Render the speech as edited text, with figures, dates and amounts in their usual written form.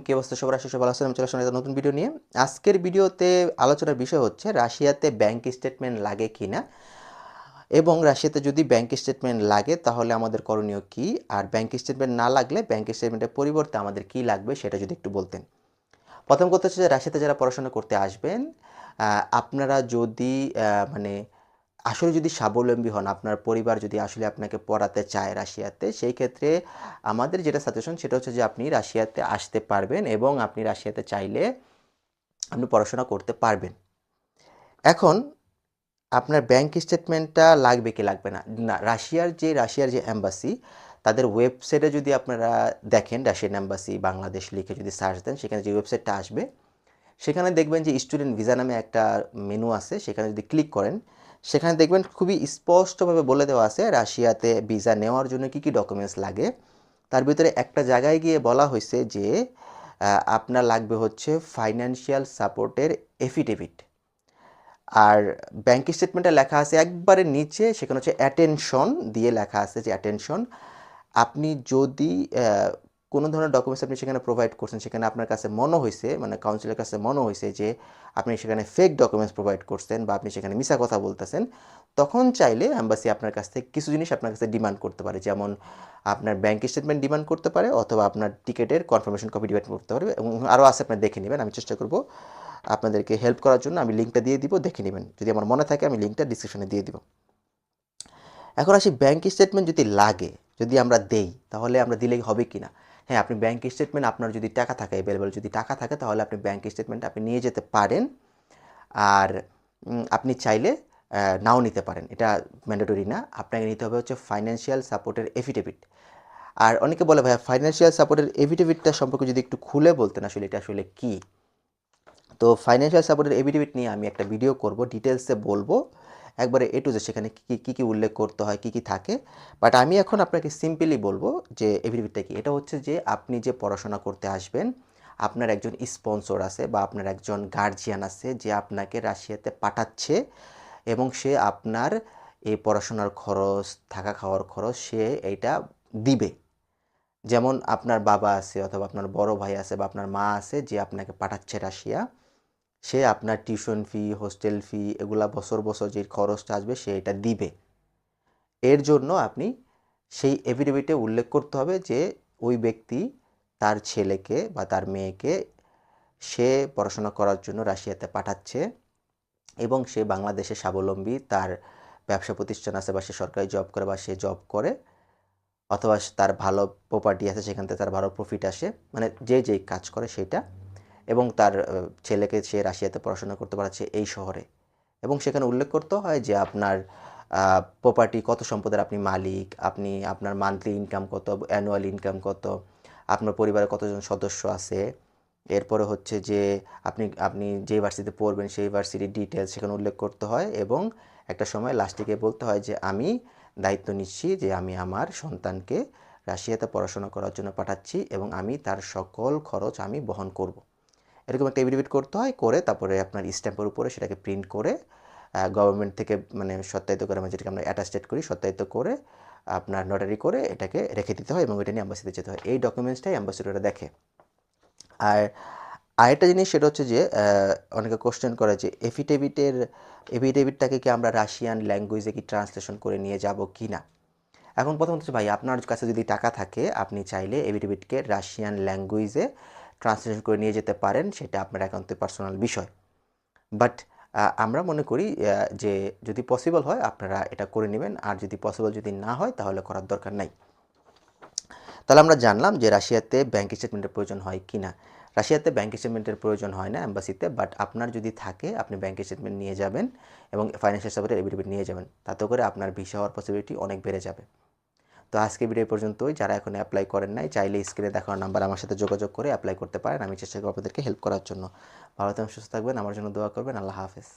কি অবস্থা সবার? আশা করি ভালো আছেন। আমি চলে আসলাম একটা নতুন ভিডিও নিয়ে। আজকের ভিডিওতে আলোচনার বিষয় হচ্ছে রাশিয়াতে ব্যাংক স্টেটমেন্ট লাগে কিনা এবং রাশিয়াতে যদি ব্যাংক স্টেটমেন্ট লাগে তাহলে আমাদের করণীয় কি, আর ব্যাংক স্টেটমেন্ট না লাগলে ব্যাংক স্টেটমেন্টের পরিবর্তে আমাদের কি লাগবে সেটা যদি একটু বলতেন। প্রথম কথা হচ্ছে যে রাশিয়াতে যারা পড়াশোনা করতে আসবেন, আপনারা যদি মানে আসলে যদি স্বাবলম্বী হন, আপনার পরিবার যদি আসলে আপনাকে পড়াতে চায় রাশিয়াতে, সেই ক্ষেত্রে আমাদের যেটা সাজেশন সেটা হচ্ছে যে আপনি রাশিয়াতে আসতে পারবেন এবং আপনি রাশিয়াতে চাইলে আপনি পড়াশোনা করতে পারবেন। এখন আপনার ব্যাংক স্টেটমেন্টটা লাগবে কি লাগবে না? না, রাশিয়ার যে এম্বাসি, তাদের ওয়েবসাইটে যদি আপনারা দেখেন রাশিয়ান এম্বাসি বাংলাদেশ লিখে যদি সার্চ দেন, সেখানে যে ওয়েবসাইটটা আসবে সেখানে দেখবেন যে স্টুডেন্ট ভিসা নামে একটা মেনু আছে। সেখানে যদি ক্লিক করেন, সেখানে দেখবেন খুবই স্পষ্টভাবে বলে দেওয়া আছে রাশিয়াতে ভিসা নেওয়ার জন্য কী কী ডকুমেন্টস লাগে। তার ভিতরে একটা জায়গায় গিয়ে বলা হয়েছে যে আপনার লাগবে হচ্ছে ফাইন্যান্সিয়াল সাপোর্টের এফিডেভিট। আর ব্যাংক স্টেটমেন্টে লেখা আছে একবারে নিচে, সেখানে হচ্ছে অ্যাটেনশন দিয়ে লেখা আছে যে অ্যাটেনশন, আপনি যদি কোনো ধরনের ডকুমেন্টস আপনি সেখানে প্রোভাইড করছেন, সেখানে আপনার কাছে মনে হয়েছে, মানে কাউন্সিলের কাছে মনে হয়েছে যে আপনি সেখানে ফেক ডকুমেন্টস প্রোভাইড করছেন বা আপনি সেখানে মিছা কথা বলতেছেন, তখন চাইলে এম্বাসি আপনার কাছ থেকে কিছু জিনিস আপনার কাছে ডিমান্ড করতে পারে। যেমন আপনার ব্যাংক স্টেটমেন্ট ডিমান্ড করতে পারে, অথবা আপনার টিকেটের কনফার্মেশন কপি ডিমান্ড করতে পারবে, এবং আরও আছে, আপনি দেখে নেবেন। আমি চেষ্টা করব আপনাদেরকে হেল্প করার জন্য, আমি লিঙ্কটা দিয়ে দিব, দেখে নেবেন। যদি আমার মনে থাকে আমি লিঙ্কটা ডিসক্রিপশনে দিয়ে দিব। এখন আসি ব্যাংক স্টেটমেন্ট যদি লাগে, যদি আমরা দেই, তাহলে আমরা দিলেই হবে কি না? হ্যাঁ, আপনি ব্যাংক স্টেটমেন্ট, আপনার যদি টাকা থাকে, অ্যাভেলেবল যদি টাকা থাকে, তাহলে আপনি ব্যাংক স্টেটমেন্ট আপনি নিয়ে যেতে পারেন। আর আপনি চাইলে নাও নিতে পারেন, এটা ম্যান্ডেটরি না। আপনাকে নিতে হবে হচ্ছে ফাইন্যান্সিয়াল সাপোর্টের এফিডেভিট। আর অনেকে বলে ভাইয়া ফাইন্যান্সিয়াল সাপোর্টের এফিডেভিটটা সম্পর্কে যদি একটু খুলে বলতেন আসলে এটা আসলে কী। তো ফাইন্যান্সিয়াল সাপোর্টের এফিডেভিট নিয়ে আমি একটা ভিডিও করব, ডিটেলসে বলবো একবারে এ টু জেড, সেখানে কী কী উল্লেখ করতে হয়, কী কী থাকে। বাট আমি এখন আপনাকে সিম্পলি বলবো যে এফিডেভিটটা কি। এটা হচ্ছে যে আপনি যে পড়াশোনা করতে আসবেন, আপনার একজন স্পন্সর আছে বা আপনার একজন গার্জিয়ান আছে যে আপনাকে রাশিয়াতে পাঠাচ্ছে, এবং সে আপনার এই পড়াশোনার খরচ, থাকা খাওয়ার খরচ সে এইটা দিবে। যেমন আপনার বাবা আছে, অথবা আপনার বড় ভাই আছে, বা আপনার মা আছে যে আপনাকে পাঠাচ্ছে রাশিয়া, সে আপনার টিউশন ফি, হোস্টেল ফি, এগুলা বছর বছর যে খরচটা আসবে সে এটা দিবে। এর জন্য আপনি সেই এফিডেভিটে উল্লেখ করতে হবে যে ওই ব্যক্তি তার ছেলেকে বা তার মেয়েকে সে পড়াশোনা করার জন্য রাশিয়াতে পাঠাচ্ছে, এবং সে বাংলাদেশে স্বাবলম্বী, তার ব্যবসা প্রতিষ্ঠান আছে, বা সে সরকারি জব করে, বা সে জব করে, অথবা তার ভালো প্রপার্টি আছে, সেখান থেকে তার ভালো প্রফিট আসে, মানে যেই কাজ করে সেটা, এবং তার ছেলেকে সে রাশিয়াতে পড়াশোনা করতে পারছে এই শহরে। এবং সেখানে উল্লেখ করতে হয় যে আপনার প্রপার্টি কত, সম্পদের আপনি মালিক, আপনি আপনার মান্থলি ইনকাম কত, অ্যানুয়াল ইনকাম কত, আপনার পরিবারে কতজন সদস্য আছে। এরপরে হচ্ছে যে আপনি আপনি যে ভার্সিটিতে পড়বেন সেই ভার্সিটির ডিটেলস সেখানে উল্লেখ করতে হয়, এবং একটা সময় লাস্টে গিয়ে বলতে হয় যে আমি দায়িত্ব নিচ্ছি যে আমি আমার সন্তানকে রাশিয়াতে পড়াশোনা করার জন্য পাঠাচ্ছি, এবং আমি তার সকল খরচ আমি বহন করব। এরকম একটা এফিডেভিট করতে হয়, করে তারপরে আপনার স্ট্যাম্পের উপরে সেটাকে প্রিন্ট করে গভর্নমেন্ট থেকে মানে সত্যায়িত করে, আমরা যেটাকে আমরা অ্যাটাস্টেড করি, সত্যায়িত করে আপনার নোটারি করে এটাকে রেখে দিতে হয়, এবং এটা নিয়ে অ্যাম্বাসিতে যেতে হয়। এই ডকুমেন্টসটাই অ্যাম্বাসিডররা দেখে। আর আরেকটা জিনিস সেটা হচ্ছে যে অনেকে কোশ্চেন করে যে এফিডেভিটটাকে কি আমরা রাশিয়ান ল্যাঙ্গুয়েজে কি ট্রান্সলেশন করে নিয়ে যাব কি না। এখন প্রথমত হচ্ছে ভাই, আপনার কাছে যদি টাকা থাকে আপনি চাইলে এফিডেভিটকে রাশিয়ান ল্যাঙ্গুয়েজে ট্রান্সলেশন করে নিয়ে যেতে পারেন, সেটা আপনার একান্ত পার্সোনাল বিষয়। বাট আমরা মনে করি যে যদি পসিবল হয় আপনারা এটা করে নেবেন, আর যদি পসিবল যদি না হয় তাহলে করার দরকার নাই। তাহলে আমরা জানলাম যে রাশিয়াতে ব্যাংক স্টেটমেন্টের প্রয়োজন হয় কি না। রাশিয়াতে ব্যাংক স্টেটমেন্টের প্রয়োজন হয় না এম্বাসিতে, বাট আপনার যদি থাকে আপনি ব্যাংক স্টেটমেন্ট নিয়ে যাবেন এবং ফাইন্যান্সিয়াল সাপোর্টের এফিডেভিট নিয়ে যাবেন, তাতে করে আপনার ভিসা হওয়ার পসিবিলিটি অনেক বেড়ে যাবে। তো আজকে ভিডিও পর্যন্তই। যারা এখন অ্যাপ্লাই করেন নাই চাইলে স্ক্রিনে দেখানো নাম্বার আমার সাথে যোগাযোগ করে অ্যাপ্লাই করতে পারেন। আমি চেষ্টা করব আপনাদেরকে হেল্প করার জন্য। ভালো থাকবেন, সুস্থ থাকবেন, আমার জন্য দোয়া করবেন। আল্লাহ হাফেজ।